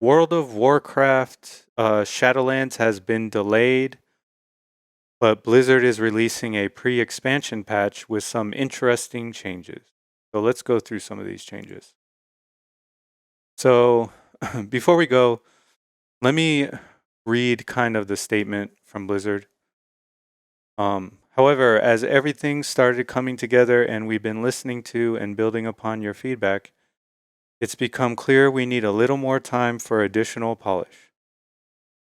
World of Warcraft Shadowlands has been delayed, but Blizzard is releasing a pre-expansion patch with some interesting changes. So let's go through some of these changes. So before we go, let me read kind of the statement from Blizzard. However, as everything started coming together and we've been listening to and building upon your feedback, it's become clear we need a little more time for additional polish.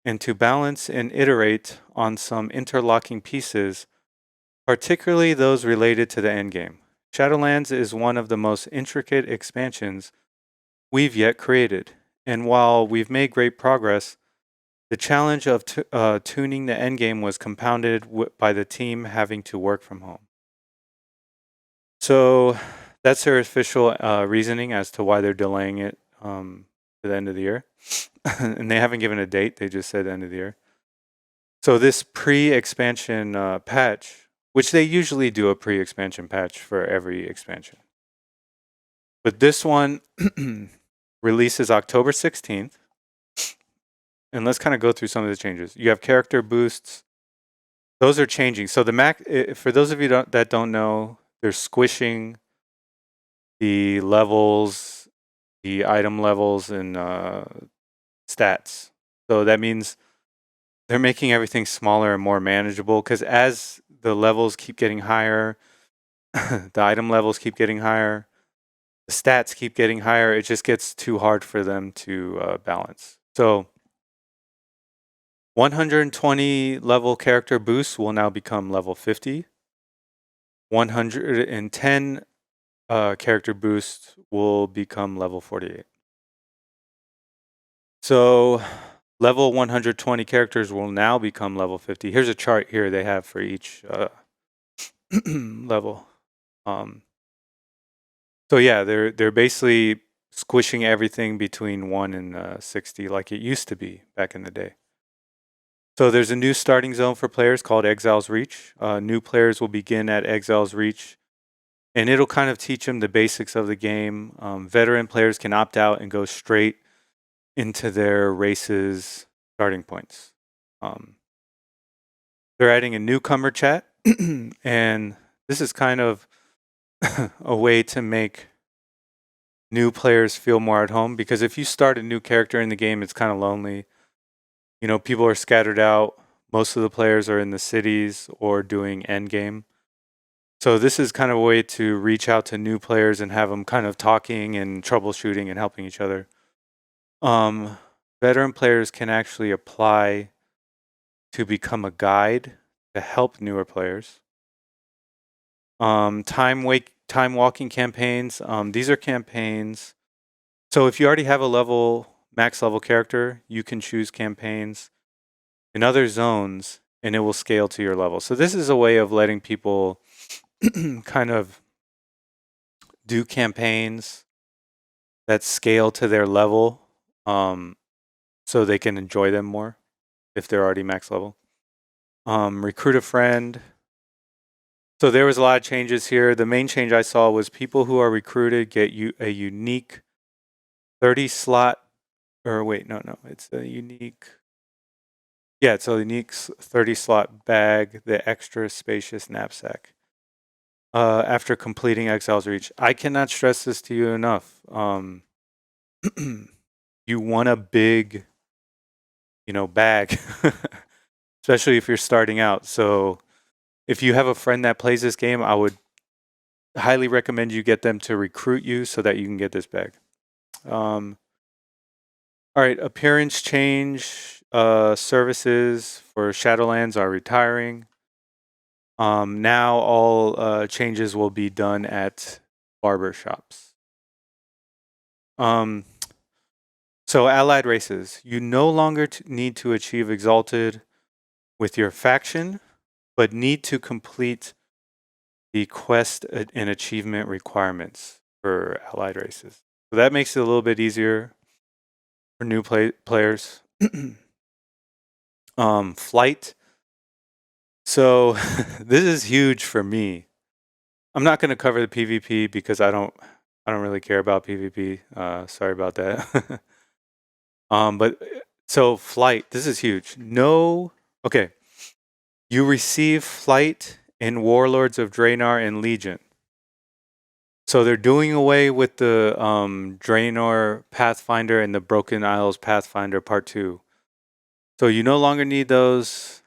And to balance and iterate on some interlocking pieces, particularly those related to the endgame. Shadowlands is one of the most intricate expansions we've yet created, and while we've made great progress, the challenge of tuning the endgame was compounded by the team having to work from home. So that's their official reasoning as to why they're delaying it to the end of the year. And they haven't given a date, they just said end of the year. So this pre-expansion patch, which they usually do a pre-expansion patch for every expansion. But this one releases October 16th. And let's kind of go through some of the changes. You have character boosts. Those are changing. So for those of you that don't know, they're squishing the levels, the item levels, and stats. So that means they're making everything smaller and more manageable because as the levels keep getting higher, the item levels keep getting higher, the stats keep getting higher, it just gets too hard for them to balance. So 120 level character boosts will now become level 50. 110 character boosts will become level 48. So level 120 characters will now become level 50. Here's a chart here they have for each level. So yeah, they're basically squishing everything between 1 and 60 like it used to be back in the day. So there's a new starting zone for players called Exile's Reach. New players will begin at Exile's Reach, and it'll kind of teach them the basics of the game. Veteran players can opt out and go straight into their race's starting points. They're adding a newcomer chat, and this is kind of a way to make new players feel more at home, because if you start a new character in the game, it's kind of lonely. You know, people are scattered out. Most of the players are in the cities or doing endgame. So this is kind of a way to reach out to new players and have them kind of talking and troubleshooting and helping each other. Veteran players can actually apply to become a guide to help newer players. Time walking campaigns. These are campaigns. So if you already have a max level character, you can choose campaigns in other zones and it will scale to your level. So this is a way of letting people kind of do campaigns that scale to their level so they can enjoy them more if they're already max level. Recruit a friend. So there was a lot of changes here. The main change I saw was people who are recruited get a unique 30 slot, or wait, no, it's a unique, yeah, it's a unique 30 slot bag, the extra spacious knapsack. After completing Exile's Reach. I cannot stress this to you enough. You want a big, bag, especially if you're starting out. So if you have a friend that plays this game, I would highly recommend you get them to recruit you so that you can get this bag. All right, appearance change. Services for Shadowlands are retiring. Now all changes will be done at barber shops. So allied races. You no longer need to achieve Exalted with your faction, but need to complete the quest and achievement requirements for allied races. So that makes it a little bit easier for new players. Flight. So this is huge for me. I'm not going to cover the PvP because I don't really care about PvP. Sorry about that. But so flight, this is huge. No, okay. You receive flight in Warlords of Draenor and Legion. So they're doing away with the Draenor Pathfinder and the Broken Isles Pathfinder Part 2. So you no longer need those.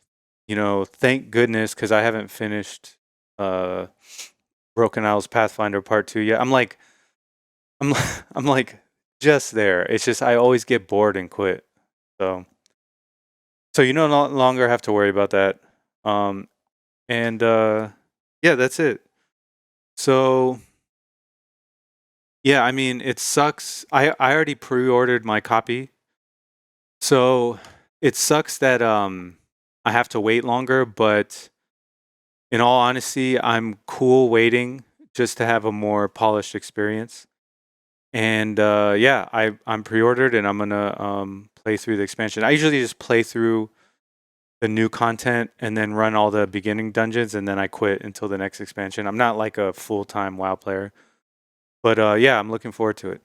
You know, thank goodness, because I haven't finished Broken Isles Pathfinder Part 2 yet. I'm, I'm like just there. It's just I always get bored and quit. So you no longer have to worry about that. And yeah, that's it. So yeah, I mean, it sucks. I already pre-ordered my copy. So it sucks that I have to wait longer, but in all honesty, I'm cool waiting just to have a more polished experience. And yeah, I'm pre-ordered and I'm gonna play through the expansion. I usually just play through the new content and then run all the beginning dungeons and then I quit until the next expansion. I'm not like a full-time WoW player. But yeah, I'm looking forward to it.